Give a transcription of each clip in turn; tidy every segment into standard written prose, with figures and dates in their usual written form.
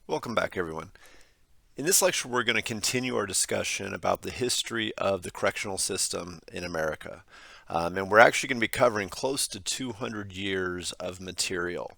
Welcome back, everyone. In this lecture, we're going to continue our discussion about the history of the correctional system in America. And we're actually going to be covering close to 200 years of material.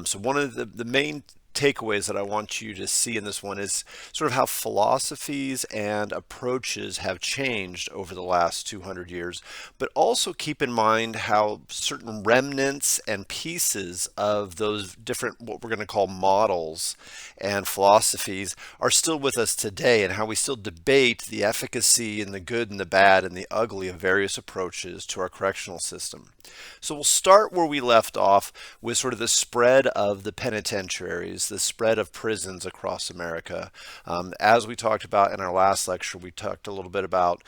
So one of the main takeaways that I want you to see in this one is sort of how philosophies and approaches have changed over the last 200 years, but also keep in mind how certain remnants and pieces of those different, what we're going to call models and philosophies, are still with us today, and how we still debate the efficacy and the good and the bad and the ugly of various approaches to our correctional system. So we'll start where we left off with sort of the spread of the penitentiaries, the spread of prisons across America. As we talked about in our last lecture, we talked a little bit about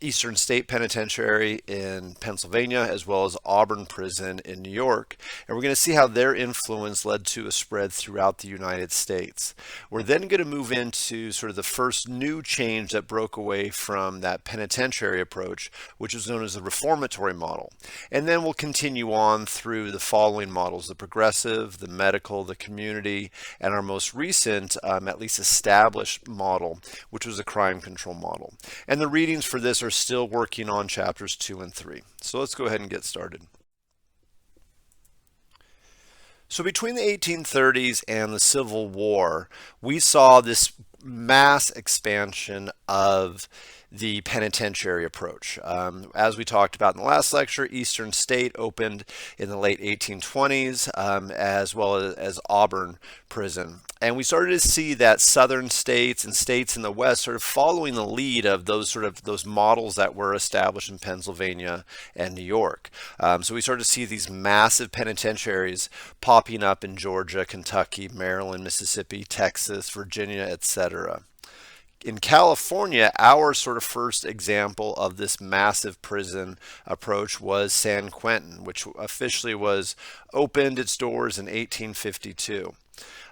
Eastern State Penitentiary in Pennsylvania, as well as Auburn Prison in New York. And we're going to see how their influence led to a spread throughout the United States. We're then going to move into sort of the first new change that broke away from that penitentiary approach, which is known as the Reformatory Model. And then we'll continue on through the following models: the progressive, the medical, the community, and our most recent, at least established model, which was the crime control model. And the readings for this are still working on chapters 2 and 3. So let's go ahead and get started. So between the 1830s and the Civil War, we saw this mass expansion of the penitentiary approach. As we talked about in the last lecture, Eastern State opened in the late 1820s, as well as Auburn Prison. And we started to see that southern states and states in the west sort of following the lead of those models that were established in Pennsylvania and New York. So we started to see these massive penitentiaries popping up in Georgia, Kentucky, Maryland, Mississippi, Texas, Virginia, etc. In California, our sort of first example of this massive prison approach was San Quentin, which officially opened its doors in 1852.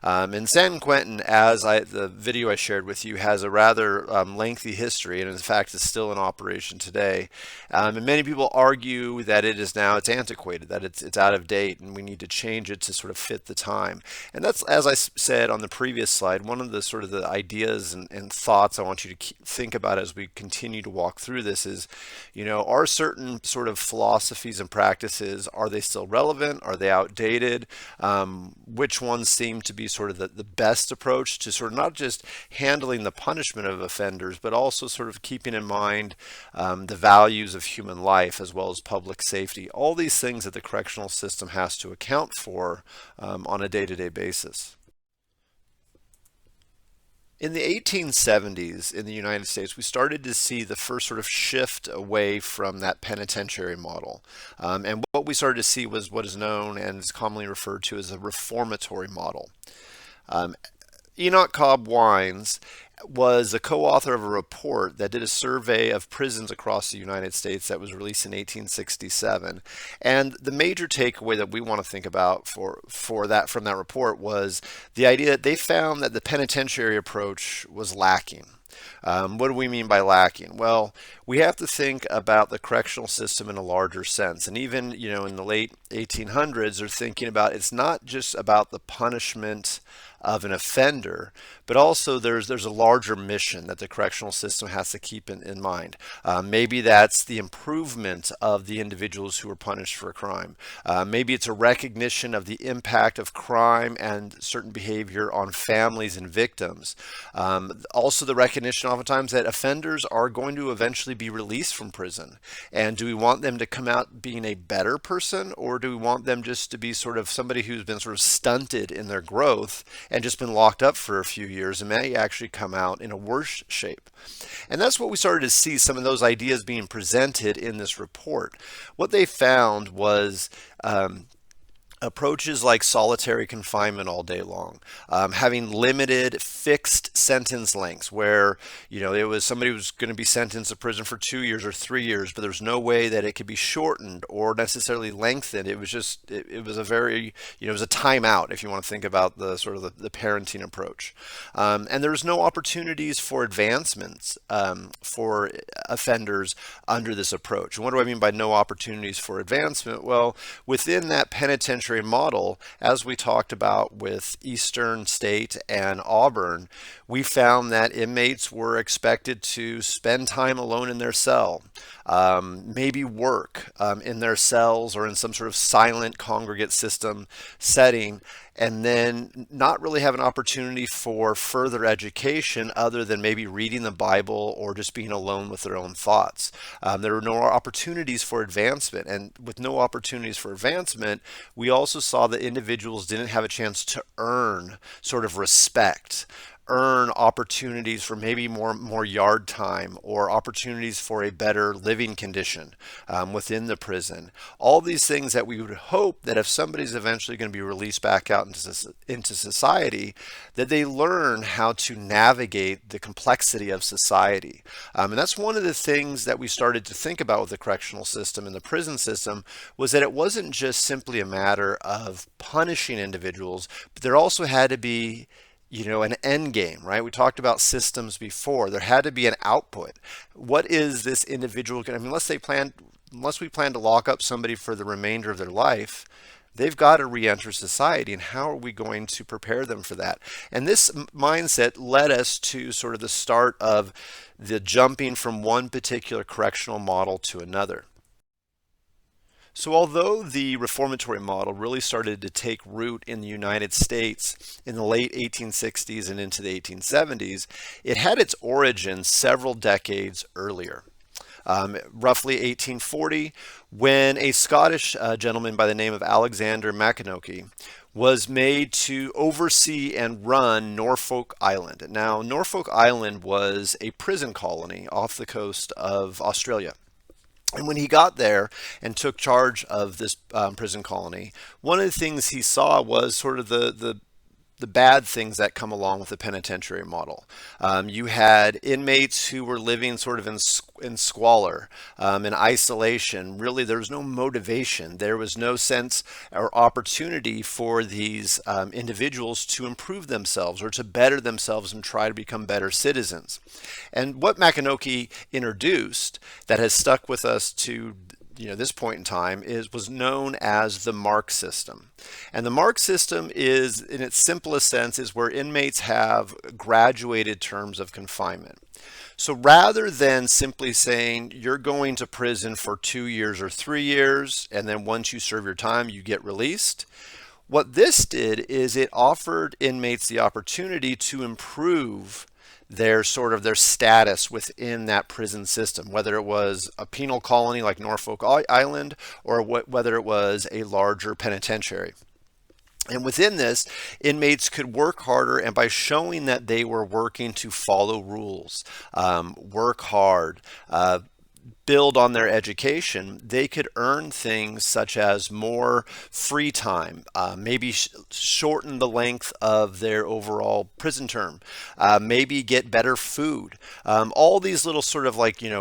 And San Quentin, the video I shared with you, has a rather lengthy history, and in fact is still in operation today. And many people argue that it's antiquated, that it's out of date, and we need to change it to sort of fit the time. And that's, as I said on the previous slide, one of the sort of the ideas and thoughts I want you to think about as we continue to walk through this is, are certain sort of philosophies and practices, are they still relevant? Are they outdated? Which ones seem to be sort of the best approach to sort of not just handling the punishment of offenders, but also sort of keeping in mind the values of human life as well as public safety. All these things that the correctional system has to account for on a day-to-day basis. In the 1870s in the United States, we started to see the first sort of shift away from that penitentiary model. And what we started to see was what is known and is commonly referred to as a reformatory model. Enoch Cobb Wines was a co-author of a report that did a survey of prisons across the United States that was released in 1867. And the major takeaway that we want to think about for that from that report was the idea that they found that the penitentiary approach was lacking. What do we mean by lacking? Well, we have to think about the correctional system in a larger sense. And even, in the late 1800s, they're thinking about it's not just about the punishment of an offender, but also there's a larger mission that the correctional system has to keep in mind. Maybe that's the improvement of the individuals who are punished for a crime. Maybe it's a recognition of the impact of crime and certain behavior on families and victims. Also the recognition oftentimes that offenders are going to eventually be released from prison. And do we want them to come out being a better person, or do we want them just to be sort of somebody who's been sort of stunted in their growth and just been locked up for a few years and may actually come out in a worse shape? And that's what we started to see, some of those ideas being presented in this report. What they found was approaches like solitary confinement all day long, having limited fixed sentence lengths where, it was somebody who was going to be sentenced to prison for 2 years or 3 years, but there's no way that it could be shortened or necessarily lengthened. It was just, it was a very, it was a timeout if you want to think about the sort of the parenting approach. And there's no opportunities for advancements for offenders under this approach. And what do I mean by no opportunities for advancement? Well, within that penitentiary Reformatory Model, as we talked about with Eastern State and Auburn, we found that inmates were expected to spend time alone in their cell, maybe work in their cells or in some sort of silent congregate system setting, and then not really have an opportunity for further education other than maybe reading the Bible or just being alone with their own thoughts. There were no opportunities for advancement, and with no opportunities for advancement, we also saw that individuals didn't have a chance to earn sort of respect, earn opportunities for maybe more yard time or opportunities for a better living condition within the prison. All these things that we would hope that if somebody's eventually going to be released back out into society, that they learn how to navigate the complexity of society. And that's one of the things that we started to think about with the correctional system and the prison system, was that it wasn't just simply a matter of punishing individuals, but there also had to be an end game, right? We talked about systems before. There had to be an output. What is this individual going to, unless we plan to lock up somebody for the remainder of their life, they've got to re-enter society, and how are we going to prepare them for that? And this mindset led us to sort of the start of the jumping from one particular correctional model to another. So although the reformatory model really started to take root in the United States in the late 1860s and into the 1870s, it had its origins several decades earlier. Roughly 1840, when a Scottish gentleman by the name of Alexander Maconochie was made to oversee and run Norfolk Island. Now, Norfolk Island was a prison colony off the coast of Australia. And when he got there and took charge of this prison colony, one of the things he saw was sort of the bad things that come along with the penitentiary model. You had inmates who were living sort of in squalor, in isolation. Really, there was no motivation. There was no sense or opportunity for these individuals to improve themselves or to better themselves and try to become better citizens. And what Maconochie introduced that has stuck with us to this point in time was known as the mark system. And the mark system is, in its simplest sense, is where inmates have graduated terms of confinement. So rather than simply saying you're going to prison for 2 years or 3 years, and then once you serve your time, you get released, what this did is it offered inmates the opportunity to improve their status within that prison system, whether it was a penal colony like Norfolk Island or whether it was a larger penitentiary. And within this, inmates could work harder, and by showing that they were working to follow rules, work hard, build on their education, they could earn things such as more free time, maybe shorten the length of their overall prison term, maybe get better food. All these little sort of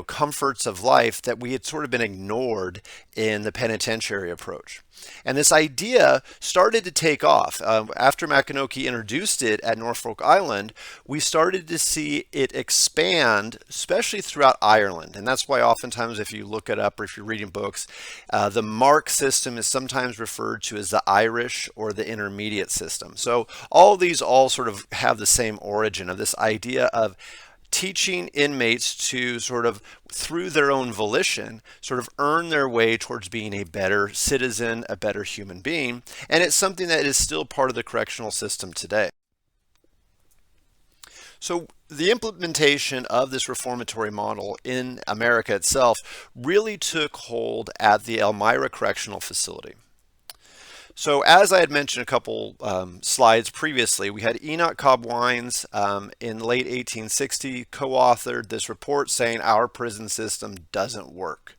comforts of life that we had sort of been ignored in the penitentiary approach. And this idea started to take off. After Maconochie introduced it at Norfolk Island, we started to see it expand, especially throughout Ireland. And that's why oftentimes if you look it up or if you're reading books, the mark system is sometimes referred to as the Irish or the intermediate system. So all these sort of have the same origin of this idea of teaching inmates to sort of, through their own volition, sort of earn their way towards being a better citizen, a better human being. And it's something that is still part of the correctional system today. So the implementation of this reformatory model in America itself really took hold at the Elmira Correctional Facility. So as I had mentioned a couple slides previously, we had Enoch Cobb Wines in late 1860 co-authored this report saying our prison system doesn't work.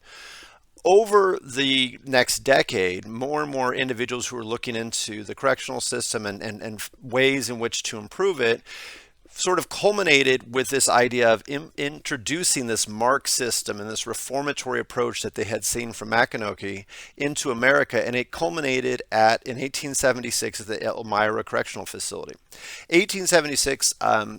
Over the next decade, more and more individuals who were looking into the correctional system and ways in which to improve it sort of culminated with this idea of introducing this mark system and this reformatory approach that they had seen from Maconochie into America, and it culminated in 1876 at the Elmira Correctional Facility. 1876,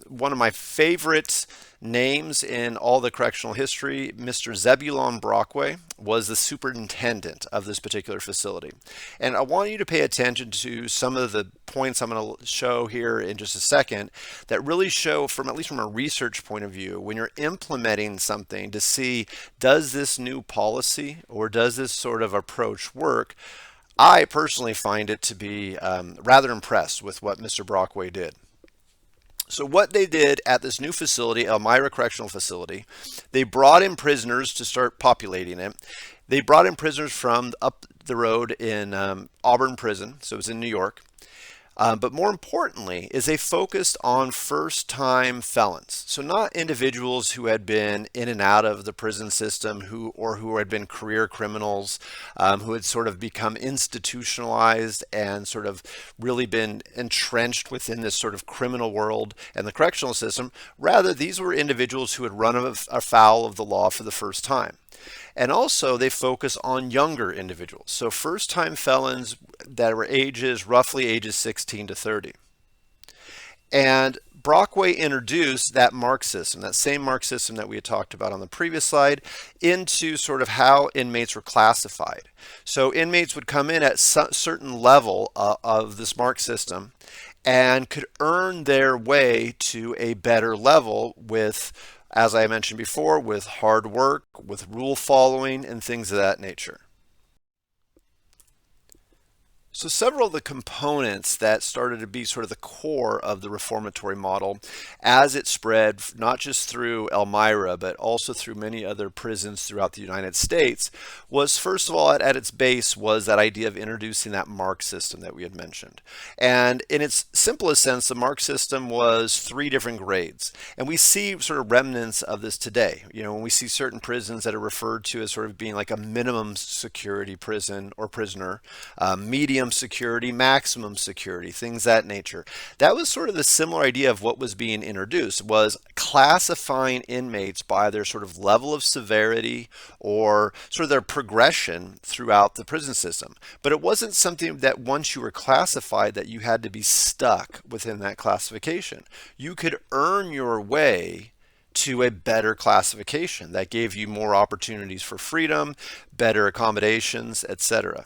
one of my favorite names in all the correctional history, Mr. Zebulon Brockway was the superintendent of this particular facility. And I want you to pay attention to some of the points I'm going to show here in just a second that really show, from at least from a research point of view, when you're implementing something to see, does this new policy or does this sort of approach work? I personally find it to be rather impressed with what Mr. Brockway did. So what they did at this new facility, Elmira Correctional Facility, they brought in prisoners to start populating it. They brought in prisoners from up the road in Auburn Prison, so it's in New York. But more importantly is they focused on first-time felons. So not individuals who had been in and out of the prison system who had been career criminals, who had sort of become institutionalized and sort of really been entrenched within this sort of criminal world and the correctional system. Rather, these were individuals who had run afoul of the law for the first time. And also they focus on younger individuals. So first-time felons that were roughly ages 16 to 30. And Brockway introduced that mark system, that same mark system that we had talked about on the previous slide, into sort of how inmates were classified. So inmates would come in at a certain level of this mark system and could earn their way to a better level with, as I mentioned before, with hard work, with rule following, and things of that nature. So several of the components that started to be sort of the core of the reformatory model as it spread not just through Elmira but also through many other prisons throughout the United States was, first of all, at its base was that idea of introducing that mark system that we had mentioned. And in its simplest sense, the mark system was 3 different grades. And we see sort of remnants of this today. You know, when we see certain prisons that are referred to as sort of being like a minimum security prison or prisoner, medium security, maximum security, things that nature. That was sort of the similar idea of what was being introduced, was classifying inmates by their sort of level of severity or sort of their progression throughout the prison system. But it wasn't something that once you were classified that you had to be stuck within that classification. You could earn your way to a better classification that gave you more opportunities for freedom, better accommodations, etc.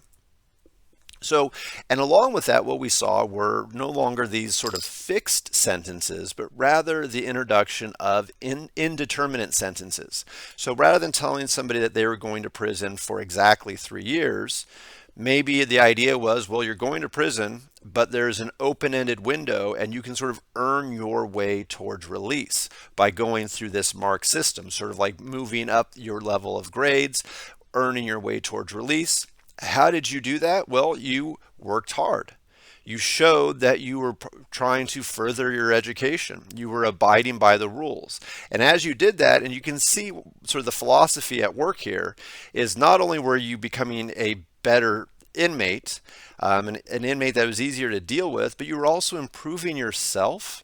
So, and along with that, what we saw were no longer these sort of fixed sentences, but rather the introduction of indeterminate sentences. So rather than telling somebody that they were going to prison for exactly 3 years, maybe the idea was, well, you're going to prison, but there's an open-ended window and you can sort of earn your way towards release by going through this mark system, sort of like moving up your level of grades, earning your way towards release. How did you do that? Well, you worked hard. You showed that you were trying to further your education. You were abiding by the rules. And as you did that, and you can see sort of the philosophy at work here, is not only were you becoming a better inmate, an inmate that was easier to deal with, but you were also improving yourself.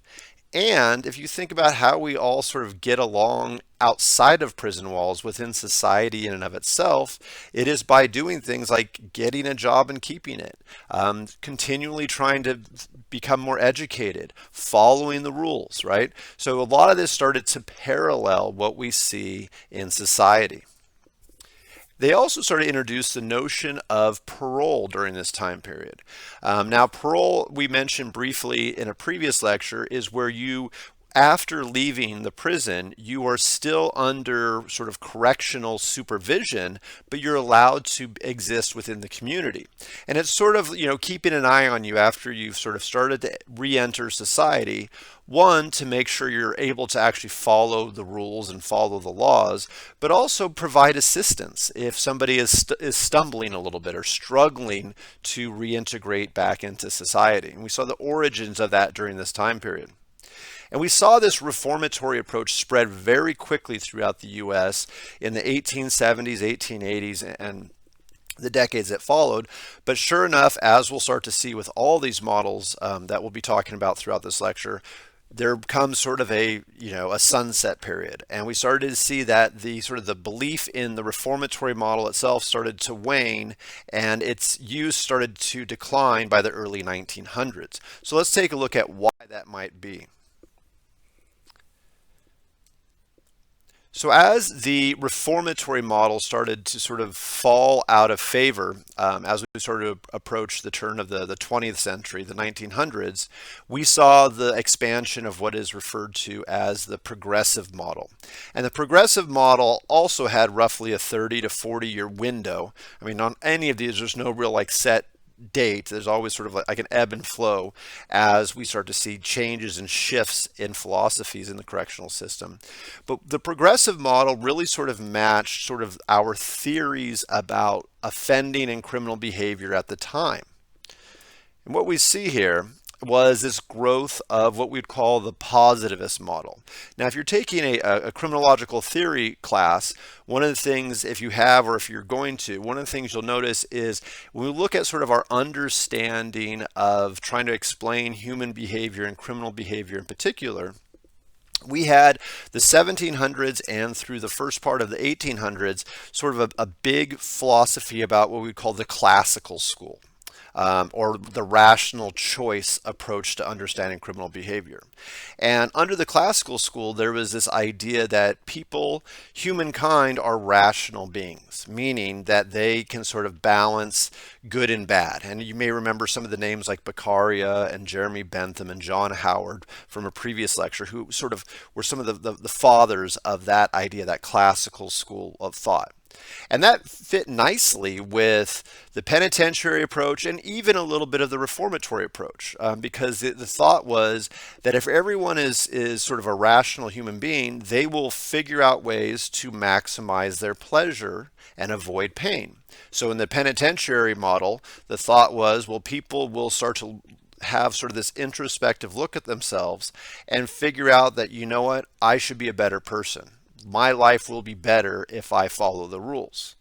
And if you think about how we all sort of get along outside of prison walls within society in and of itself, it is by doing things like getting a job and keeping it, continually trying to become more educated, following the rules, right? So a lot of this started to parallel what we see in society. They also started to introduce the notion of parole during this time period. Now, parole, we mentioned briefly in a previous lecture, is where you, after leaving the prison, you are still under sort of correctional supervision, but you're allowed to exist within the community. And it's sort of, you know, keeping an eye on you after you've sort of started to re-enter society. One, to make sure you're able to actually follow the rules and follow the laws, but also provide assistance if somebody is stumbling a little bit or struggling to reintegrate back into society. And we saw the origins of that during this time period. And we saw this reformatory approach spread very quickly throughout the U.S. in the 1870s, 1880s, and the decades that followed. But sure enough, as we'll start to see with all these models that we'll be talking about throughout this lecture, there comes sort of a sunset period, and we started to see that the sort of the belief in the reformatory model itself started to wane, and its use started to decline by the early 1900s. So let's take a look at why that might be. So as the reformatory model started to sort of fall out of favor, as we started to approach the turn of the 20th century, the 1900s, we saw the expansion of what is referred to as the progressive model. And the progressive model also had roughly a 30 to 40 year window. I mean, on any of these, there's no real like set date. There's always sort of like an ebb and flow as we start to see changes and shifts in philosophies in the correctional system. But the progressive model really sort of matched sort of our theories about offending and criminal behavior at the time. And what we see here was this growth of what we'd call the positivist model. Now, if you're taking a criminological theory class, one of the things, if you have or if you're going to, one of the things you'll notice is when we look at sort of our understanding of trying to explain human behavior and criminal behavior in particular, we had the 1700s and through the first part of the 1800s sort of a big philosophy about what we call the classical school. Or the rational choice approach to understanding criminal behavior. And under the classical school, there was this idea that people, humankind, are rational beings, meaning that they can sort of balance good and bad. And you may remember some of the names like Beccaria and Jeremy Bentham and John Howard from a previous lecture, who sort of were some of the fathers of that idea, that classical school of thought. And that fit nicely with the penitentiary approach and even a little bit of the reformatory approach, because the thought was that if everyone is sort of a rational human being, they will figure out ways to maximize their pleasure and avoid pain. So in the penitentiary model, the thought was, well, people will start to have sort of this introspective look at themselves and figure out that, you know what, I should be a better person. My life will be better if I follow the rules.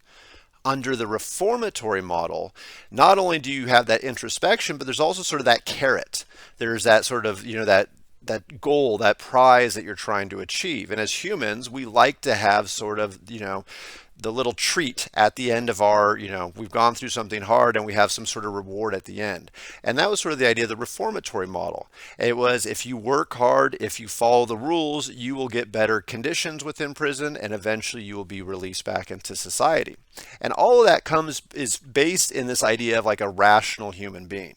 Under the reformatory model, not only do you have that introspection, but there's also sort of that carrot. There's that sort of, that goal, that prize that you're trying to achieve. And as humans, we like to have sort of, the little treat at the end of our, we've gone through something hard and we have some sort of reward at the end. And that was sort of the idea of the reformatory model. It was, if you work hard, if you follow the rules, you will get better conditions within prison and eventually you will be released back into society. And all of that is based in this idea of like a rational human being.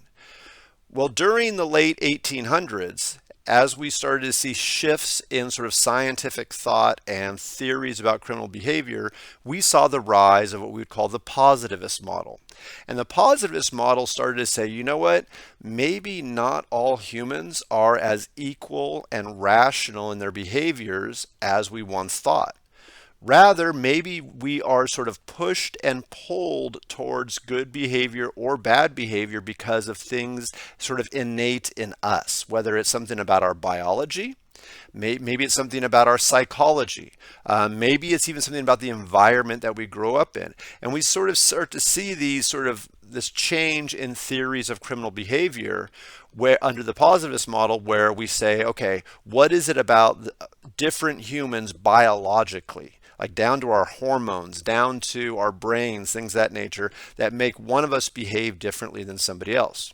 Well, during the late 1800s, as we started to see shifts in sort of scientific thought and theories about criminal behavior, we saw the rise of what we would call the positivist model. And the positivist model started to say, you know what, maybe not all humans are as equal and rational in their behaviors as we once thought. Rather, maybe we are sort of pushed and pulled towards good behavior or bad behavior because of things sort of innate in us, whether it's something about our biology, maybe it's something about our psychology, maybe it's even something about the environment that we grow up in. And we sort of start to see this change in theories of criminal behavior where under the positivist model where we say, okay, what is it about different humans biologically? Like down to our hormones, down to our brains, things of that nature, that make one of us behave differently than somebody else.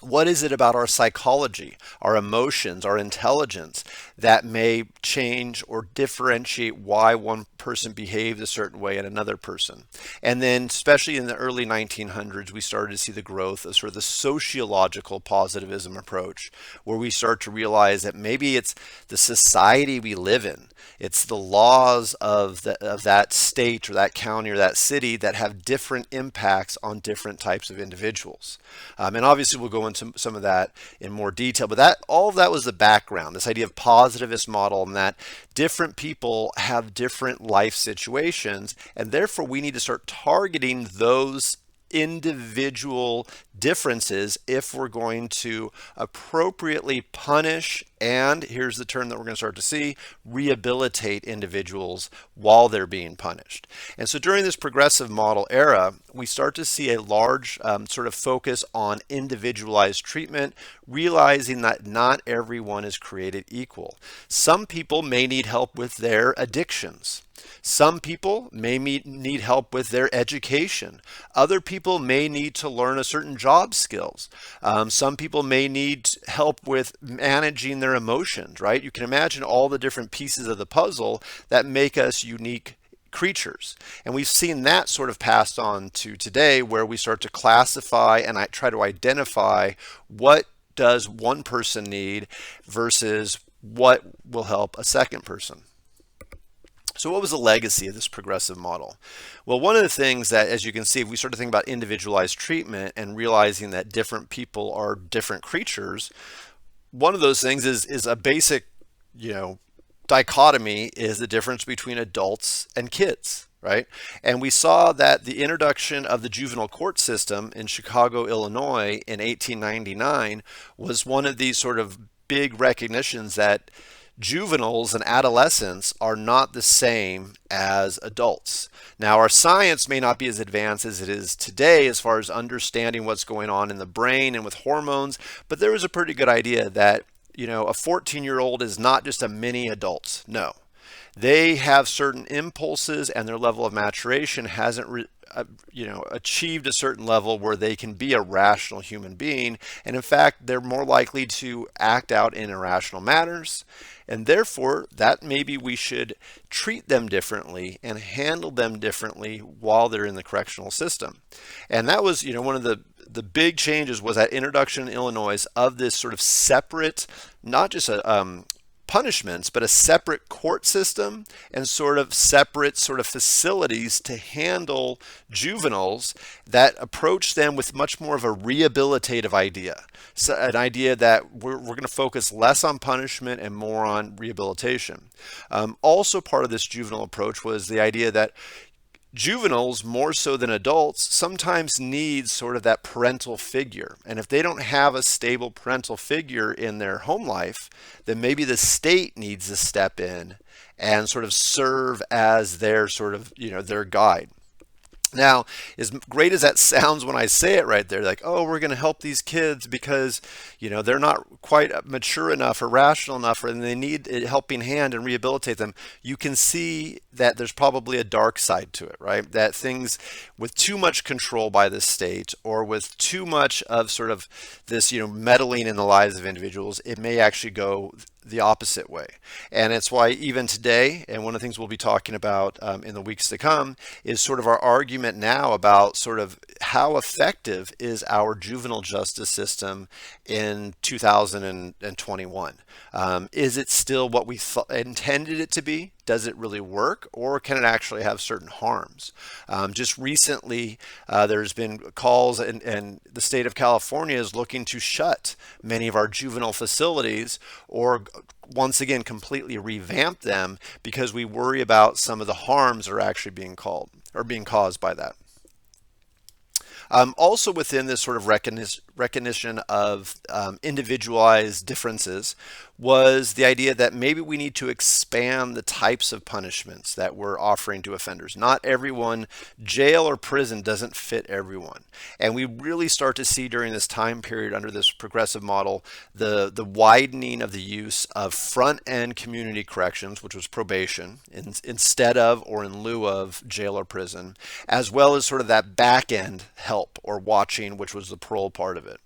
What is it about our psychology, our emotions, our intelligence that may change or differentiate why one person behaved a certain way and another person? And then especially in the early 1900s, we started to see the growth of sort of the sociological positivism approach, where we start to realize that maybe it's the society we live in, it's the laws of that state or that county or that city that have different impacts on different types of individuals. And obviously we'll go into some of that in more detail, but all of that was the background, this idea of positivist model, and that different people have different life situations, and therefore we need to start targeting those individual differences if we're going to appropriately punish, and here's the term that we're going to start to see, rehabilitate individuals while they're being punished. And so during this progressive model era, we start to see a large sort of focus on individualized treatment, realizing that not everyone is created equal. Some people may need help with their addictions. Some people may need help with their education. Other people may need to learn a certain job skills. Some people may need help with managing their emotions, right? You can imagine all the different pieces of the puzzle that make us unique creatures. And we've seen that sort of passed on to today, where we start to classify and I try to identify what does one person need versus what will help a second person. So what was the legacy of this progressive model? Well, one of the things that, as you can see, if we start to think about individualized treatment and realizing that different people are different creatures, one of those things is a basic, dichotomy is the difference between adults and kids, right? And we saw that the introduction of the juvenile court system in Chicago, Illinois in 1899 was one of these sort of big recognitions that juveniles and adolescents are not the same as adults. Now, our science may not be as advanced as it is today as far as understanding what's going on in the brain and with hormones, but there was a pretty good idea that, a 14-year-old is not just a mini adult. No. They have certain impulses, and their level of maturation hasn't achieved a certain level where they can be a rational human being. And in fact, they're more likely to act out in irrational matters. And therefore, that maybe we should treat them differently and handle them differently while they're in the correctional system. And that was, one of the big changes was that introduction in Illinois of this sort of separate, not just a punishments, but a separate court system and sort of separate sort of facilities to handle juveniles that approach them with much more of a rehabilitative idea. So an idea that we're going to focus less on punishment and more on rehabilitation. Also part of this juvenile approach was the idea that juveniles, more so than adults, sometimes need sort of that parental figure. And if they don't have a stable parental figure in their home life, then maybe the state needs to step in and sort of serve as their sort of, their guide. Now, as great as that sounds when I say it right there, like, oh, we're going to help these kids because, they're not quite mature enough or rational enough, and they need a helping hand and rehabilitate them. You can see that there's probably a dark side to it, right? That things with too much control by the state or with too much of sort of this, meddling in the lives of individuals, it may actually go the opposite way. And it's why even today, and one of the things we'll be talking about in the weeks to come, is sort of our argument now about sort of how effective is our juvenile justice system in 2021. Is it still what we intended it to be? Does it really work, or can it actually have certain harms? Just recently, there's been calls, and the state of California is looking to shut many of our juvenile facilities, or once again completely revamp them, because we worry about some of the harms that are actually being caused by that. Also within this sort of recognition of individualized differences was the idea that maybe we need to expand the types of punishments that we're offering to offenders. Not everyone, jail or prison doesn't fit everyone. And we really start to see during this time period under this progressive model, the widening of the use of front-end community corrections, which was probation, instead of or in lieu of jail or prison, as well as sort of that back-end help or watching, which was the parole part of it.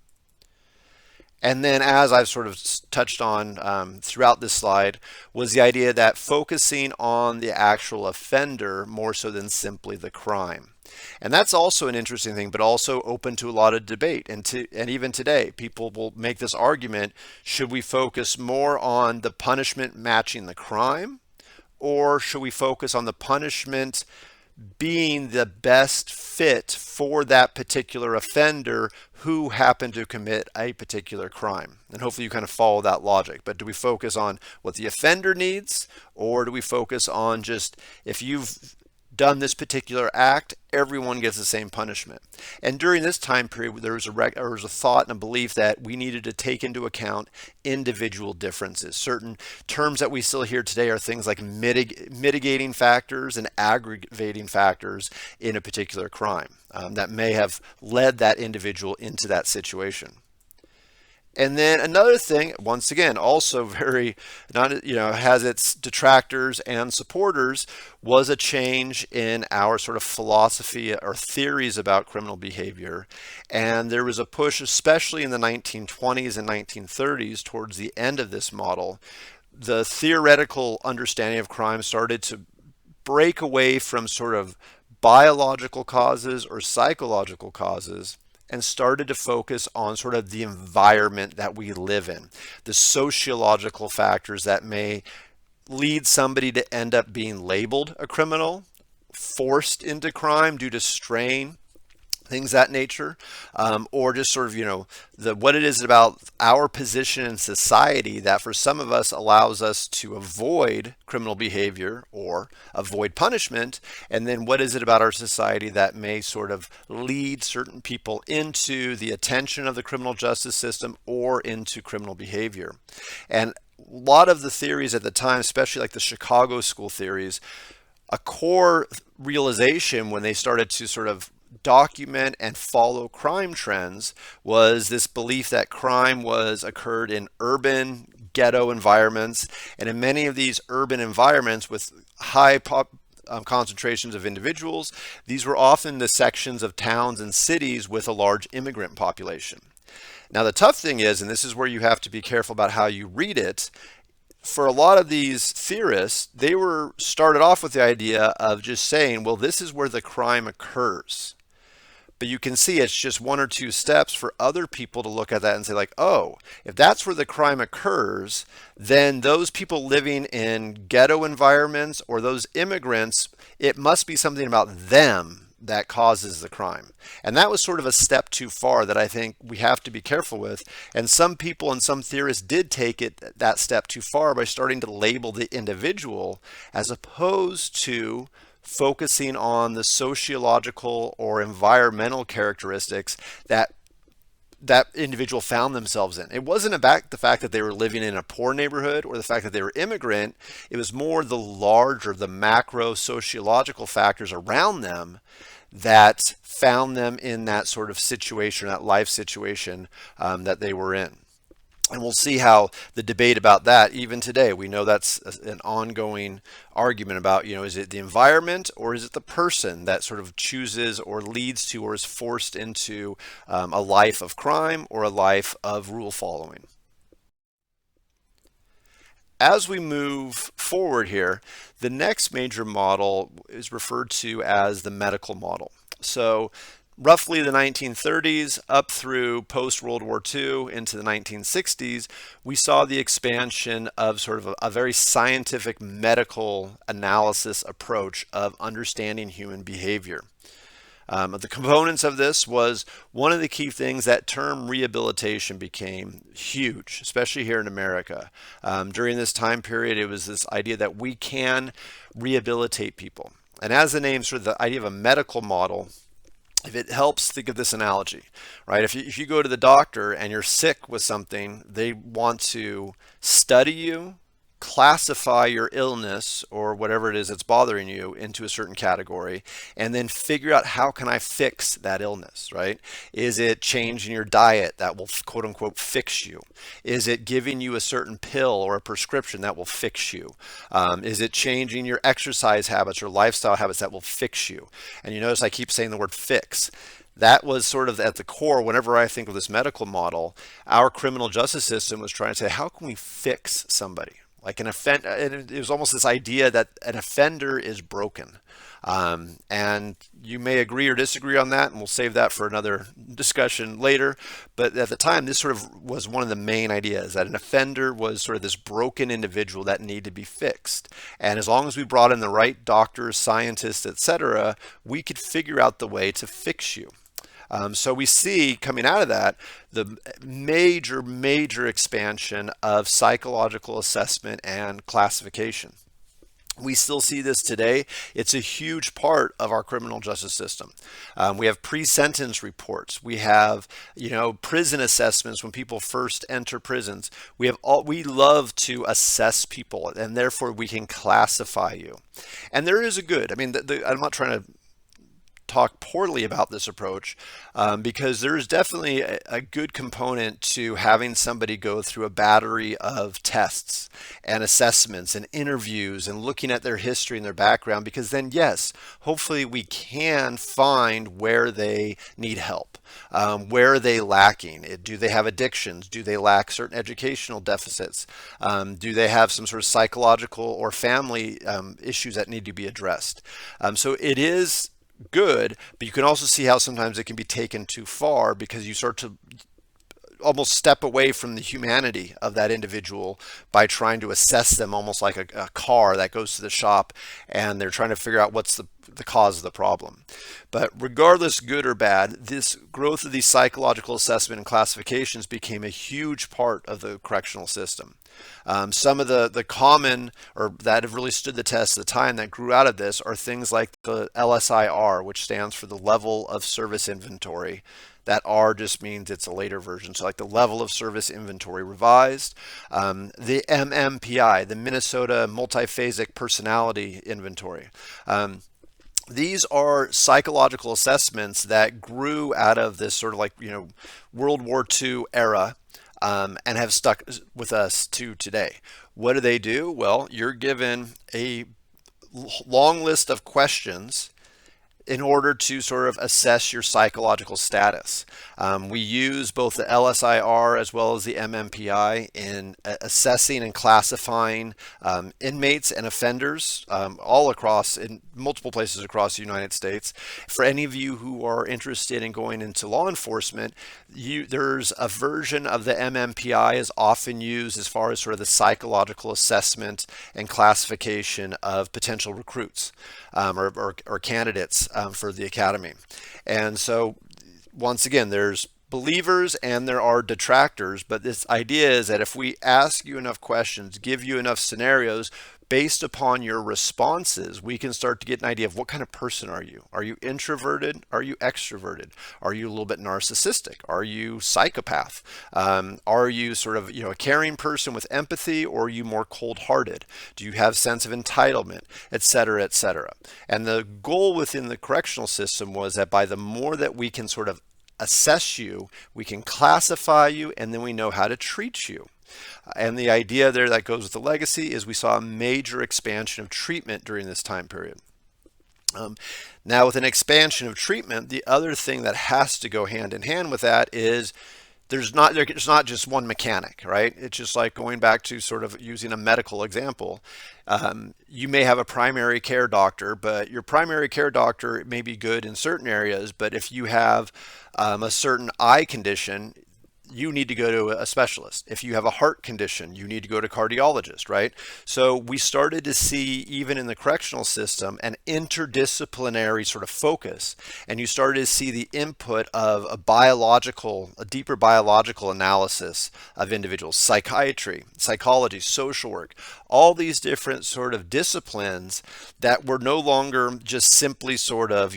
And then, as I've sort of touched on throughout this slide, was the idea that focusing on the actual offender more so than simply the crime. And that's also an interesting thing, but also open to a lot of debate. And even today, people will make this argument, should we focus more on the punishment matching the crime, or should we focus on the punishment being the best fit for that particular offender who happened to commit a particular crime? And hopefully you kind of follow that logic. But do we focus on what the offender needs, or do we focus on just, if you've done this particular act, everyone gets the same punishment? And during this time period, there was a thought and a belief that we needed to take into account individual differences. Certain terms that we still hear today are things like mitigating factors and aggravating factors in a particular crime that may have led that individual into that situation. And then another thing, once again, also very not has its detractors and supporters, was a change in our sort of philosophy or theories about criminal behavior. And there was a push, especially in the 1920s and 1930s, towards the end of this model. The theoretical understanding of crime started to break away from sort of biological causes or psychological causes and started to focus on sort of the environment that we live in, the sociological factors that may lead somebody to end up being labeled a criminal, forced into crime due to strain, things that nature, or just sort of the what it is about our position in society that for some of us allows us to avoid criminal behavior or avoid punishment, and then what is it about our society that may sort of lead certain people into the attention of the criminal justice system or into criminal behavior. And a lot of the theories at the time, especially like the Chicago school theories, a core realization when they started to sort of document and follow crime trends was this belief that crime was occurred in urban ghetto environments, and in many of these urban environments with concentrations of individuals, these were often the sections of towns and cities with a large immigrant population. Now the tough thing is, and this is where you have to be careful about how you read it, for a lot of these theorists, they were started off with the idea of just saying, well, this is where the crime occurs. But you can see it's just one or two steps for other people to look at that and say like, oh, if that's where the crime occurs, then those people living in ghetto environments or those immigrants, it must be something about them that causes the crime. And that was sort of a step too far that I think we have to be careful with. And some people and some theorists did take it that step too far by starting to label the individual as opposed to focusing on the sociological or environmental characteristics that that individual found themselves in. It wasn't about the fact that they were living in a poor neighborhood or the fact that they were immigrant. It was more the larger, the macro sociological factors around them that found them in that sort of situation, that life situation that they were in. And we'll see how the debate about that, even today, we know that's an ongoing argument about, is it the environment or is it the person that sort of chooses or leads to or is forced into a life of crime or a life of rule following. As we move forward here, the next major model is referred to as the medical model. So roughly the 1930s up through post-World War II into the 1960s, we saw the expansion of sort of a very scientific medical analysis approach of understanding human behavior. The components of this was one of the key things. That term rehabilitation became huge, especially here in America. During this time period, it was this idea that we can rehabilitate people. And as the name, sort of the idea of a medical model, if it helps, think of this analogy, right? If you go to the doctor and you're sick with something, they want to study you, classify your illness or whatever it is that's bothering you into a certain category, and then figure out how can I fix that illness, right? Is it changing your diet that will quote unquote fix you? Is it giving you a certain pill or a prescription that will fix you? Is it changing your exercise habits or lifestyle habits that will fix you? And you notice I keep saying the word fix. That was sort of at the core. Whenever I think of this medical model, our criminal justice system was trying to say, how can we fix somebody? Like an offender, it was almost this idea that an offender is broken. And you may agree or disagree on that, and we'll save that for another discussion later. But at the time, this sort of was one of the main ideas, that an offender was sort of this broken individual that needed to be fixed. And as long as we brought in the right doctors, scientists, etc., we could figure out the way to fix you. So we see coming out of that the major expansion of psychological assessment and classification. We still see this today. It's a huge part of our criminal justice system. We have pre-sentence reports. We have, prison assessments when people first enter prisons. We love to assess people, and therefore we can classify you. And there is a good. I mean, I'm not trying to talk poorly about this approach, because there is definitely a good component to having somebody go through a battery of tests and assessments and interviews and looking at their history and their background, because then, yes, hopefully we can find where they need help. Where are they lacking? Do they have addictions? Do they lack certain educational deficits? Do they have some sort of psychological or family issues that need to be addressed? So it is good, but you can also see how sometimes it can be taken too far, because you start to almost step away from the humanity of that individual by trying to assess them almost like a car that goes to the shop and they're trying to figure out what's the cause of the problem. But regardless, good or bad, this growth of these psychological assessment and classifications became a huge part of the correctional system. Some of the common, or that have really stood the test of the time, that grew out of this are things like the LSIR, which stands for the Level of Service Inventory. That R just means it's a later version. So like the Level of Service Inventory Revised, the MMPI, the Minnesota Multiphasic Personality Inventory. These are psychological assessments that grew out of this sort of like, World War II era, and have stuck with us to today. What do? Well, you're given a long list of questions in order to sort of assess your psychological status. We use both the LSIR as well as the MMPI in assessing and classifying inmates and offenders all across, in multiple places across the United States. For any of you who are interested in going into law enforcement, there's a version of the MMPI is often used as far as sort of the psychological assessment and classification of potential recruits or candidates for the academy. And so once again, there's believers and there are detractors, but this idea is that if we ask you enough questions, give you enough scenarios, based upon your responses, we can start to get an idea of what kind of person are you? Are you introverted? Are you extroverted? Are you a little bit narcissistic? Are you psychopath? Are you sort of, a caring person with empathy, or are you more cold-hearted? Do you have sense of entitlement, et cetera, et cetera? And the goal within the correctional system was that by the more that we can sort of assess you, we can classify you, and then we know how to treat you. And the idea there that goes with the legacy is we saw a major expansion of treatment during this time period. Now, with an expansion of treatment, the other thing that has to go hand in hand with that is there's not just one mechanic, right? It's just like going back to sort of using a medical example. You may have a primary care doctor, but your primary care doctor may be good in certain areas, but if you have a certain eye condition, you need to go to a specialist. If you have a heart condition, you need to go to a cardiologist, right? So we started to see, even in the correctional system, an interdisciplinary sort of focus. And you started to see the input of a deeper biological analysis of individuals, psychiatry, psychology, social work, all these different sort of disciplines that were no longer just simply sort of,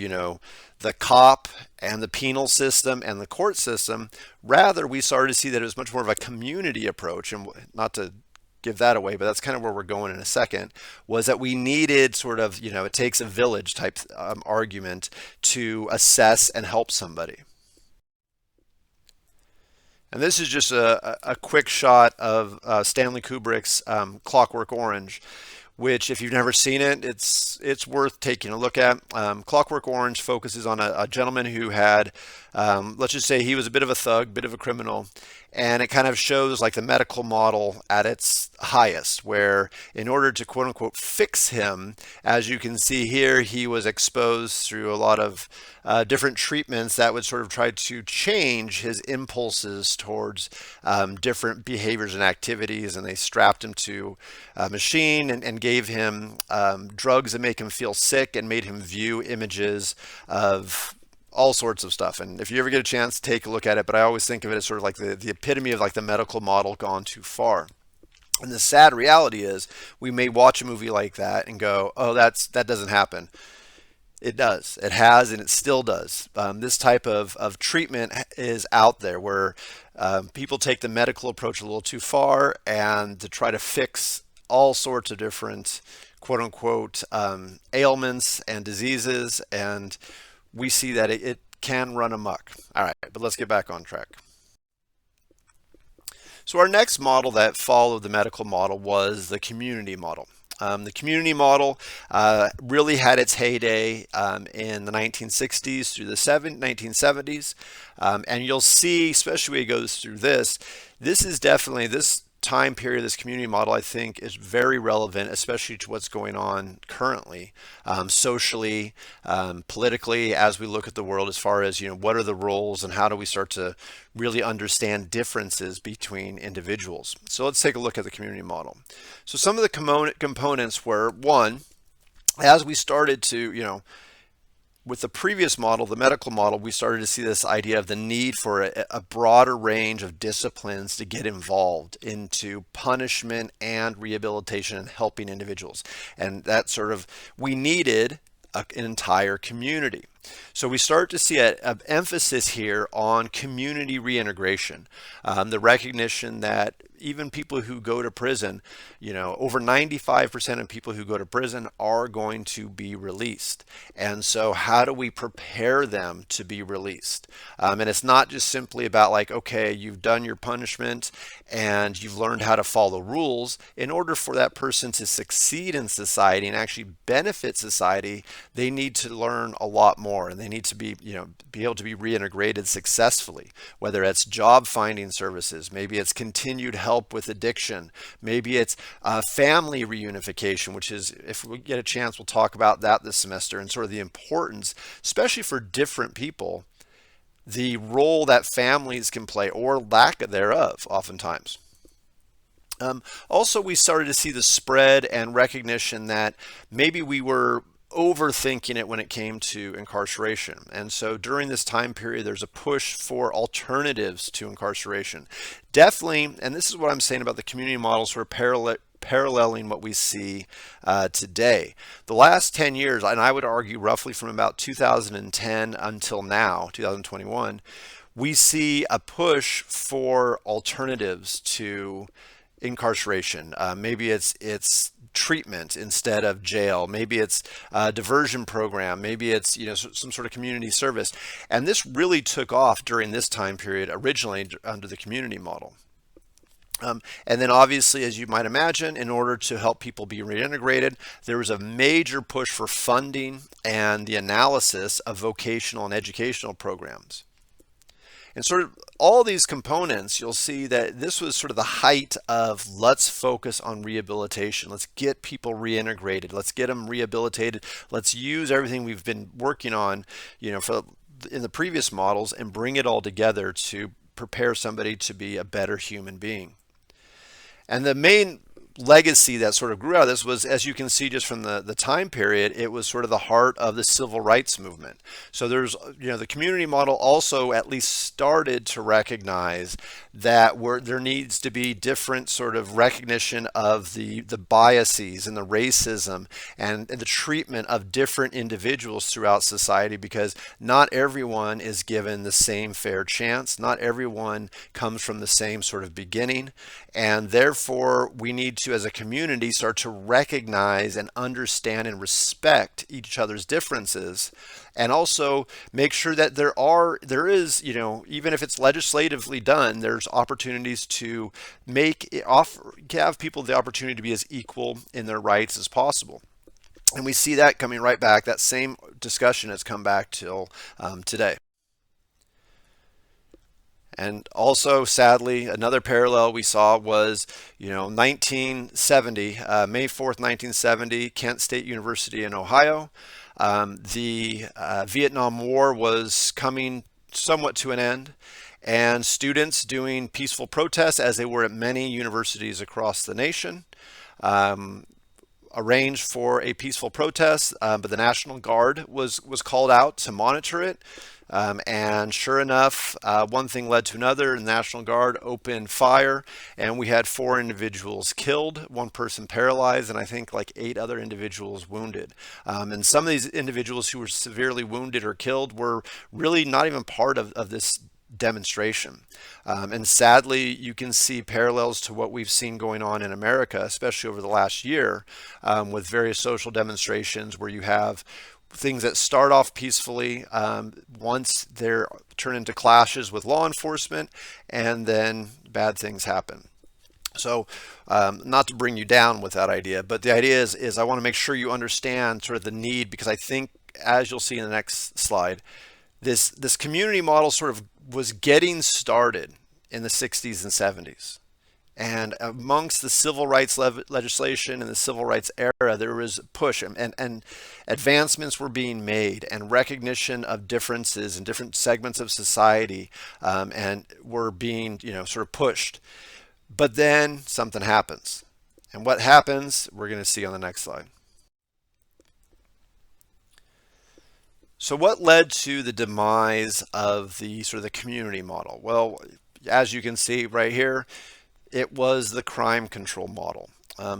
the cop and the penal system and the court system. Rather, we started to see that it was much more of a community approach. And not to give that away, but that's kind of where we're going in a second, was that we needed sort of, it takes a village type argument to assess and help somebody. And this is just a quick shot of Stanley Kubrick's Clockwork Orange, which, if you've never seen it, it's worth taking a look at. Clockwork Orange focuses on a gentleman who had, let's just say he was a bit of a thug, bit of a criminal, and it kind of shows like the medical model at its highest, where in order to quote unquote fix him, as you can see here, he was exposed through a lot of different treatments that would sort of try to change his impulses towards different behaviors and activities, and they strapped him to a machine and gave him drugs that make him feel sick and made him view images of all sorts of stuff. And if you ever get a chance, take a look at it. But I always think of it as sort of like the epitome of like the medical model gone too far. And the sad reality is we may watch a movie like that and go, oh, that doesn't happen. It does. It has, and it still does. This type of treatment is out there where people take the medical approach a little too far, and to try to fix all sorts of different quote unquote ailments and diseases. And we see that it can run amok. All right, but let's get back on track. So our next model that followed the medical model was the community model. The community model really had its heyday in the 1960s through the 1970s. And you'll see, especially when it goes through this is definitely, this time period, this community model, I think is very relevant, especially to what's going on currently, socially, politically, as we look at the world as far as, what are the roles and how do we start to really understand differences between individuals. So let's take a look at the community model. So some of the components were, one, as we started to, with the previous model, the medical model, we started to see this idea of the need for a broader range of disciplines to get involved into punishment and rehabilitation and helping individuals. And that sort of, we needed an entire community. So we start to see an emphasis here on community reintegration, the recognition that even people who go to prison, over 95% of people who go to prison are going to be released. And so how do we prepare them to be released? And it's not just simply about like, okay, you've done your punishment and you've learned how to follow rules. In order for that person to succeed in society and actually benefit society, they need to learn a lot more, and they need to be able to be reintegrated successfully, whether it's job finding services, maybe it's continued help with addiction, maybe it's family reunification, which is, if we get a chance, we'll talk about that this semester, and sort of the importance, especially for different people, the role that families can play or lack thereof oftentimes. Also, we started to see the spread and recognition that maybe we were overthinking it when it came to incarceration. And so during this time period, there's a push for alternatives to incarceration. Definitely, and this is what I'm saying about the community model, sort of paralleling what we see today. The last 10 years, and I would argue roughly from about 2010 until now, 2021, we see a push for alternatives to incarceration. Maybe it's treatment instead of jail. Maybe it's a diversion program. Maybe it's some sort of community service. And this really took off during this time period, originally under the community model. And then obviously, as you might imagine, in order to help people be reintegrated, there was a major push for funding and the analysis of vocational and educational programs. And sort of all these components, you'll see that this was sort of the height of let's focus on rehabilitation. Let's get people reintegrated. Let's get them rehabilitated. Let's use everything we've been working on, in the previous models, and bring it all together to prepare somebody to be a better human being. And the main legacy that sort of grew out of this was, as you can see just from the time period, it was sort of the heart of the civil rights movement. So there's, the community model also at least started to recognize that there needs to be different sort of recognition of the biases and the racism and the treatment of different individuals throughout society, because not everyone is given the same fair chance. Not everyone comes from the same sort of beginning. And therefore, we need to, as a community, start to recognize and understand and respect each other's differences, and also make sure that there is, even if it's legislatively done, there's opportunities to have people the opportunity to be as equal in their rights as possible. And we see that coming right back. That same discussion has come back till today. And also, sadly, another parallel we saw was, 1970, May 4th, 1970, Kent State University in Ohio. The Vietnam War was coming somewhat to an end, and students doing peaceful protests, as they were at many universities across the nation, arranged for a peaceful protest, but the National Guard was called out to monitor it. And sure enough, one thing led to another. The National Guard opened fire, and we had 4 individuals killed, 1 person paralyzed, and I think like 8 other individuals wounded. And some of these individuals who were severely wounded or killed were really not even part of this demonstration. And sadly, you can see parallels to what we've seen going on in America, especially over the last year, with various social demonstrations where you have things that start off peacefully, once they're turn into clashes with law enforcement, and then bad things happen. So, not to bring you down with that idea, but the idea is I want to make sure you understand sort of the need, because I think, as you'll see in the next slide, this community model sort of was getting started in the 60s and 70s. And amongst the civil rights legislation and the civil rights era, there was a push, and advancements were being made, and recognition of differences in different segments of society, and were being, sort of pushed. But then something happens. And what happens, we're going to see on the next slide. So what led to the demise of the sort of the community model? Well, as you can see right here, it was the crime control model.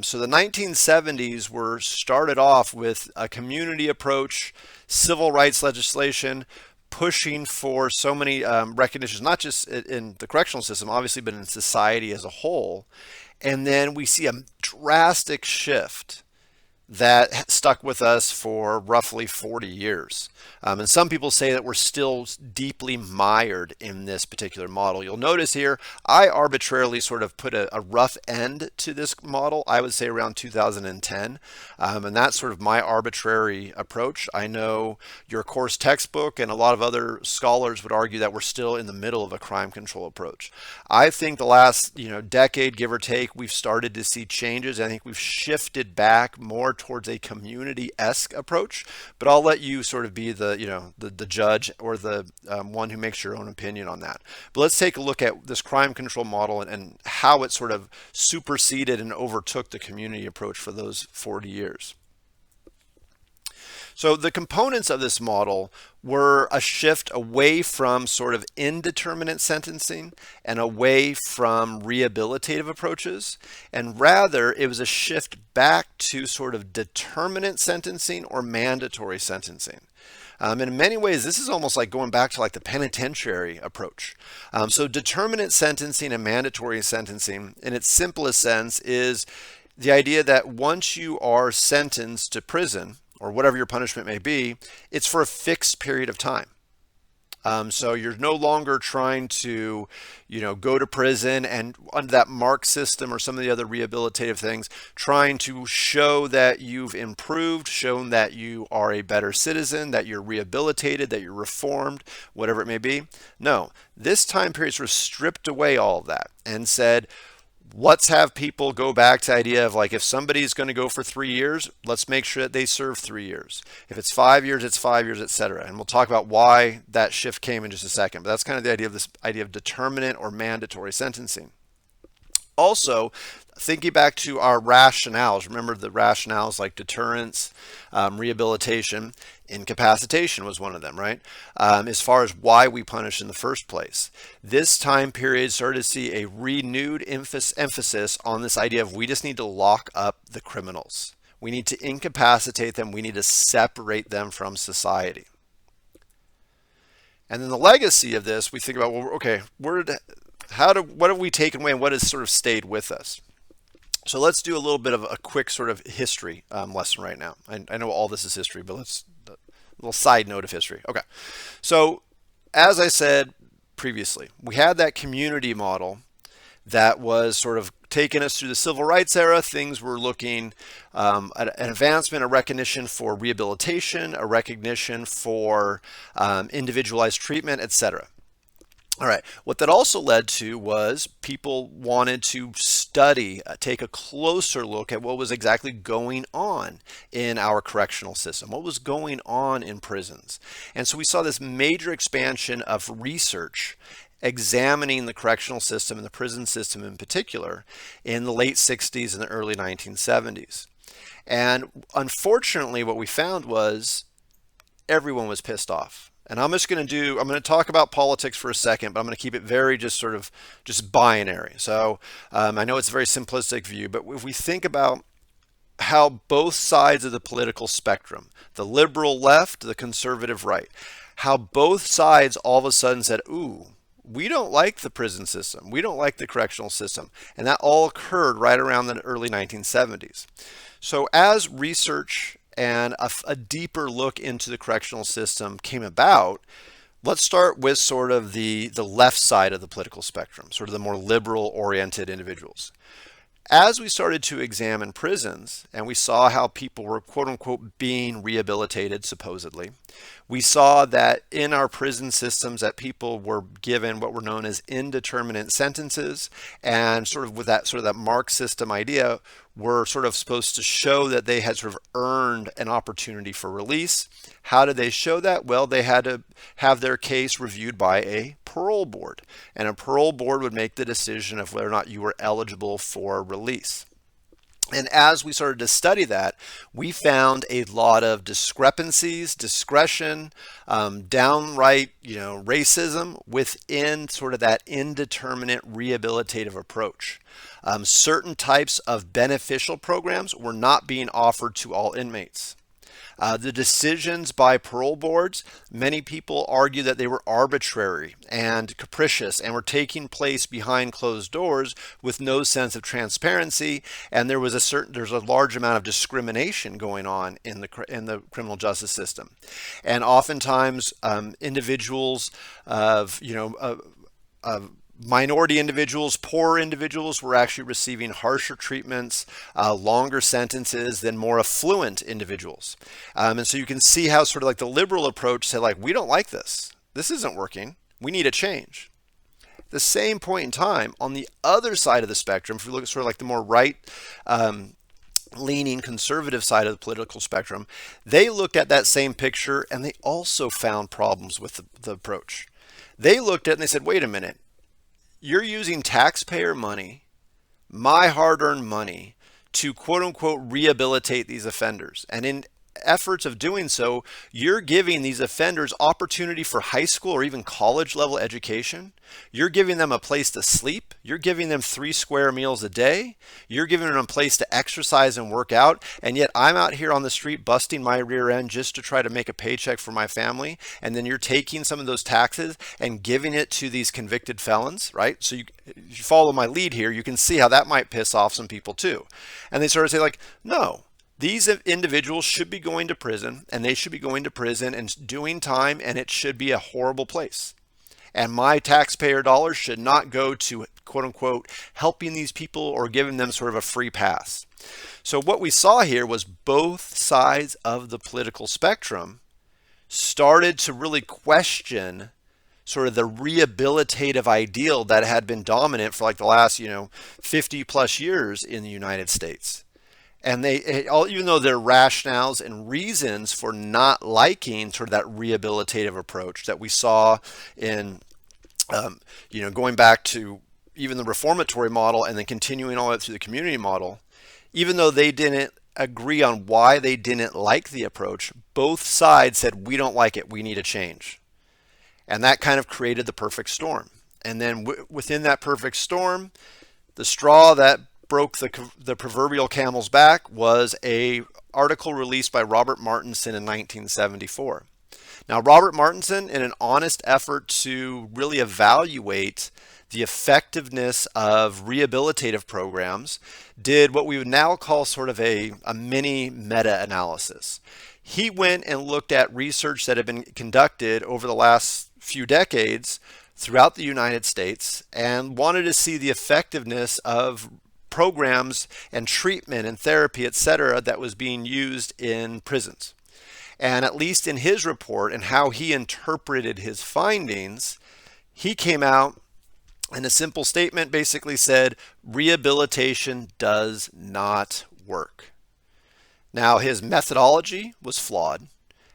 So the 1970s were started off with a community approach, civil rights legislation, pushing for so many recognitions, not just in the correctional system, obviously, but in society as a whole. And then we see a drastic shift that stuck with us for roughly 40 years. And some people say that we're still deeply mired in this particular model. You'll notice here, I arbitrarily sort of put a rough end to this model. I would say around 2010. And that's sort of my arbitrary approach. I know your course textbook and a lot of other scholars would argue that we're still in the middle of a crime control approach. I think the last decade, give or take, we've started to see changes. I think we've shifted back more towards a community-esque approach, but I'll let you sort of be the judge, or the one who makes your own opinion on that. But let's take a look at this crime control model and how it sort of superseded and overtook the community approach for those 40 years. So the components of this model were a shift away from sort of indeterminate sentencing and away from rehabilitative approaches, and rather it was a shift back to sort of determinate sentencing or mandatory sentencing. And in many ways, this is almost like going back to like the penitentiary approach. So determinate sentencing and mandatory sentencing, in its simplest sense, is the idea that once you are sentenced to prison, or whatever your punishment may be, it's for a fixed period of time. So you're no longer trying to, go to prison and under that mark system or some of the other rehabilitative things, trying to show that you've improved, shown that you are a better citizen, that you're rehabilitated, that you're reformed, whatever it may be. No, this time period sort of stripped away all of that and said, let's have people go back to the idea of like, if somebody's going to go for 3 years, let's make sure that they serve 3 years. If it's 5 years, it's 5 years, etc. And we'll talk about why that shift came in just a second. But that's kind of the idea of this idea of determinate or mandatory sentencing. Also, thinking back to our rationales, remember the rationales like deterrence, rehabilitation, incapacitation was one of them, right? As far as why we punish in the first place. This time period started to see a renewed emphasis on this idea of we just need to lock up the criminals. We need to incapacitate them. We need to separate them from society. And then the legacy of this, we think about, well, okay, what have we taken away and what has sort of stayed with us? So let's do a little bit of a quick sort of history lesson right now. I know all this is history, but let's a little side note of history. Okay, so as I said previously, we had that community model that was sort of taking us through the civil rights era. Things were looking at an advancement, a recognition for rehabilitation, a recognition for individualized treatment, etc. All right, what that also led to was people wanted to study, take a closer look at what was exactly going on in our correctional system, what was going on in prisons. And so we saw this major expansion of research examining the correctional system and the prison system in particular in the late 60s and the early 1970s. And unfortunately, what we found was everyone was pissed off. And I'm going to talk about politics for a second, but I'm going to keep it very just binary. So I know it's a very simplistic view, but if we think about how both sides of the political spectrum, the liberal left, the conservative right, how both sides all of a sudden said, ooh, we don't like the prison system. We don't like the correctional system. And that all occurred right around the early 1970s. So as research and a deeper look into the correctional system came about, let's start with sort of the left side of the political spectrum, sort of the more liberal oriented individuals. As we started to examine prisons and we saw how people were quote unquote being rehabilitated supposedly, we saw that in our prison systems that people were given what were known as indeterminate sentences, and sort of with that sort of that mark system idea, were sort of supposed to show that they had sort of earned an opportunity for release. How did they show that? Well, they had to have their case reviewed by a parole board, and a parole board would make the decision of whether or not you were eligible for release. And as we started to study that, we found a lot of discrepancies, discretion, downright, racism within sort of that indeterminate rehabilitative approach. Certain types of beneficial programs were not being offered to all inmates. The decisions by parole boards, many people argue that they were arbitrary and capricious and were taking place behind closed doors with no sense of transparency, and there's a large amount of discrimination going on in the criminal justice system. And oftentimes individuals of minority individuals, poorer individuals were actually receiving harsher treatments, longer sentences than more affluent individuals. And so you can see how sort of like the liberal approach said, like, we don't like this. This isn't working. We need a change. The same point in time, on the other side of the spectrum, if we look at sort of like the more right leaning conservative side of the political spectrum, they looked at that same picture and they also found problems with the approach. They looked at it and they said, wait a minute. You're using taxpayer money, my hard-earned money, to quote-unquote rehabilitate these offenders. And in efforts of doing so, you're giving these offenders opportunity for high school or even college level education. You're giving them a place to sleep. You're giving them 3 square meals a day. You're giving them a place to exercise and work out. And yet I'm out here on the street busting my rear end just to try to make a paycheck for my family. And then you're taking some of those taxes and giving it to these convicted felons, right? So you follow my lead here, you can see how that might piss off some people too. And they sort of say like, no. These individuals should be going to prison, and they should be going to prison and doing time, and it should be a horrible place. And my taxpayer dollars should not go to, quote unquote, helping these people or giving them sort of a free pass. So what we saw here was both sides of the political spectrum started to really question sort of the rehabilitative ideal that had been dominant for like the last, 50 plus years in the United States. And even though their rationales and reasons for not liking sort of that rehabilitative approach that we saw in, going back to even the reformatory model and then continuing all the way through the community model, even though they didn't agree on why they didn't like the approach, both sides said, we don't like it, we need a change. And that kind of created the perfect storm. And then within that perfect storm, the straw that broke the proverbial camel's back was a article released by Robert Martinson in 1974. Now, Robert Martinson, in an honest effort to really evaluate the effectiveness of rehabilitative programs, did what we would now call sort of a mini meta-analysis. He went and looked at research that had been conducted over the last few decades throughout the United States and wanted to see the effectiveness of programs and treatment and therapy, etc., that was being used in prisons. And at least in his report and how he interpreted his findings, he came out and a simple statement basically said, rehabilitation does not work. Now, his methodology was flawed.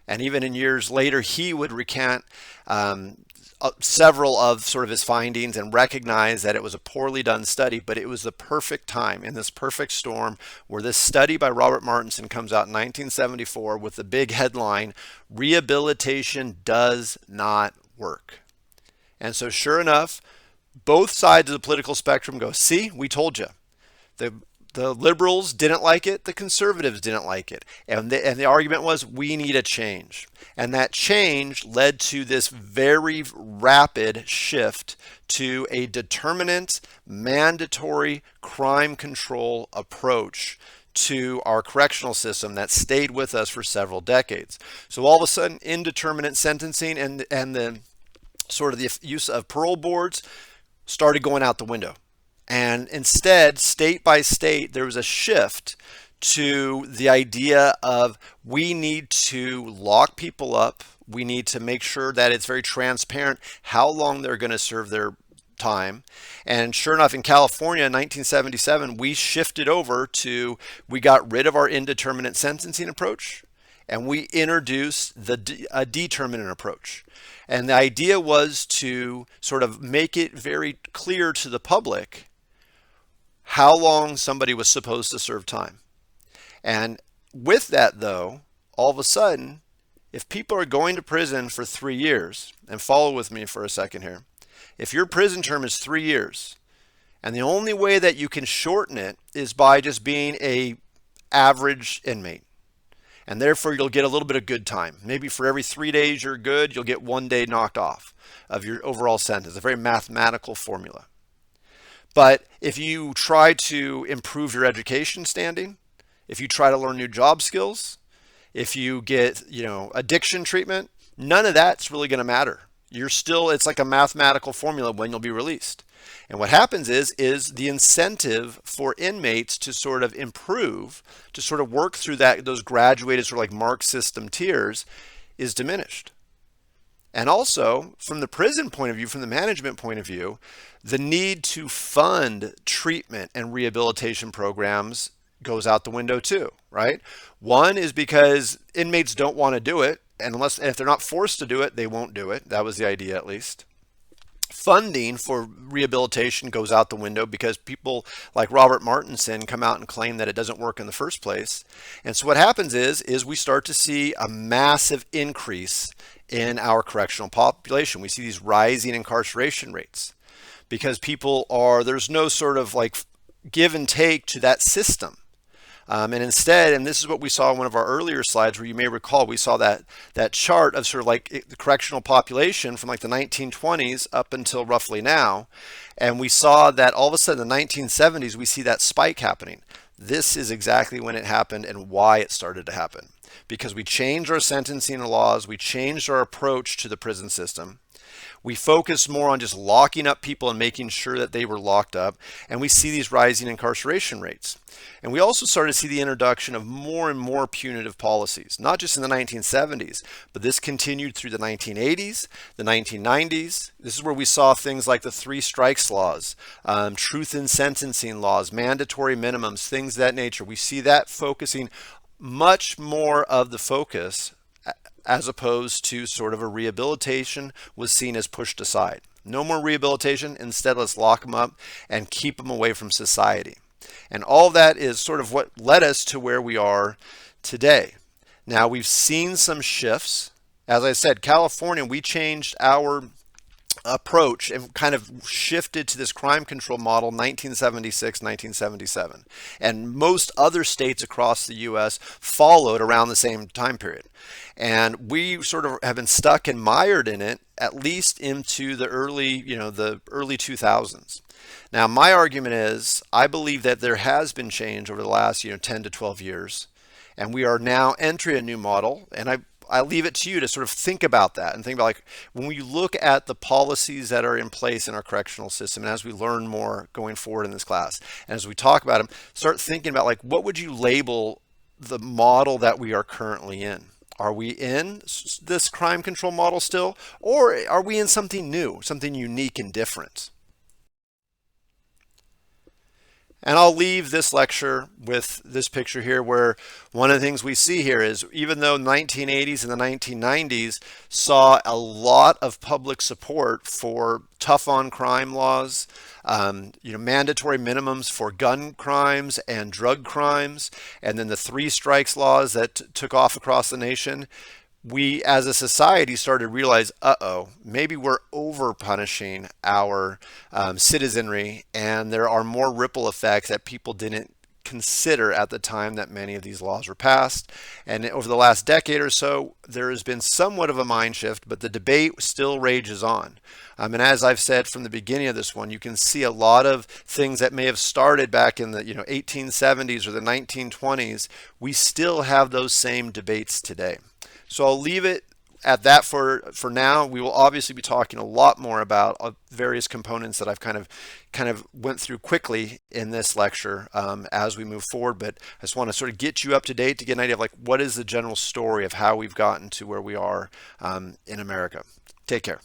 And even in years later, he would recant several of sort of his findings and recognize that it was a poorly done study, but it was the perfect time in this perfect storm where this study by Robert Martinson comes out in 1974 with the big headline, Rehabilitation Does Not Work. And so sure enough, both sides of the political spectrum go, see, we told you. The liberals didn't like it, the conservatives didn't like it. And the argument was, we need a change. And that change led to this very rapid shift to a determinate, mandatory crime control approach to our correctional system that stayed with us for several decades. So all of a sudden, indeterminate sentencing and the sort of the use of parole boards started going out the window. And instead, state by state, there was a shift to the idea of we need to lock people up. We need to make sure that it's very transparent how long they're going to serve their time. And sure enough, in California in 1977, we shifted over to, we got rid of our indeterminate sentencing approach and we introduced a determinate approach. And the idea was to sort of make it very clear to the public how long somebody was supposed to serve time. And with that, though, all of a sudden, if people are going to prison for 3 years, and follow with me for a second here, if your prison term is 3 years, and the only way that you can shorten it is by just being a average inmate, and therefore you'll get a little bit of good time. Maybe for every 3 days you're good, you'll get 1 day knocked off of your overall sentence. A very mathematical formula. But if you try to improve your education standing, if you try to learn new job skills, if you get, addiction treatment, none of that's really going to matter. It's like a mathematical formula when you'll be released. And what happens is the incentive for inmates to sort of improve, to sort of work through those graduated sort of like mark system tiers is diminished. And also from the prison point of view, from the management point of view, the need to fund treatment and rehabilitation programs goes out the window too, right? One is because inmates don't want to do it, and if they're not forced to do it, they won't do it. That was the idea, at least. Funding for rehabilitation goes out the window because people like Robert Martinson come out and claim that it doesn't work in the first place. And so what happens is we start to see a massive increase in our correctional population. We see these rising incarceration rates because there's no sort of like give and take to that system. And instead, and this is what we saw in one of our earlier slides where you may recall, we saw that chart of sort of like the correctional population from like the 1920s up until roughly now. And we saw that all of a sudden in the 1970s, we see that spike happening. This is exactly when it happened and why it started to happen. Because we changed our sentencing laws, we changed our approach to the prison system. We focused more on just locking up people and making sure that they were locked up. And we see these rising incarceration rates. And we also started to see the introduction of more and more punitive policies, not just in the 1970s, but this continued through the 1980s, the 1990s. This is where we saw things like the 3 strikes laws, truth in sentencing laws, mandatory minimums, things of that nature. We see that focusing much more of the focus as opposed to sort of a rehabilitation was seen as pushed aside. No more rehabilitation. Instead, let's lock them up and keep them away from society. And all that is sort of what led us to where we are today. Now, we've seen some shifts. As I said, California, we changed our approach and kind of shifted to this crime control model 1976, 1977. And most other states across the US followed around the same time period. And we sort of have been stuck and mired in it at least into the early 2000s. Now, my argument is I believe that there has been change over the last 10 to 12 years. And we are now entering a new model. And I leave it to you to sort of think about that and think about like when we look at the policies that are in place in our correctional system and as we learn more going forward in this class and as we talk about them, start thinking about like what would you label the model that we are currently in? Are we in this crime control model still, or are we in something new, something unique and different? And I'll leave this lecture with this picture here where one of the things we see here is even though the 1980s and the 1990s saw a lot of public support for tough on crime laws, mandatory minimums for gun crimes and drug crimes, and then the 3 strikes laws that took off across the nation, we as a society started to realize, maybe we're over punishing our citizenry and there are more ripple effects that people didn't consider at the time that many of these laws were passed. And over the last decade or so, there has been somewhat of a mind shift, but the debate still rages on. And as I've said from the beginning of this one, you can see a lot of things that may have started back in the 1870s or the 1920s. We still have those same debates today. So I'll leave it at that for now. We will obviously be talking a lot more about various components that I've kind of went through quickly in this lecture as we move forward. But I just want to sort of get you up to date to get an idea of like what is the general story of how we've gotten to where we are in America. Take care.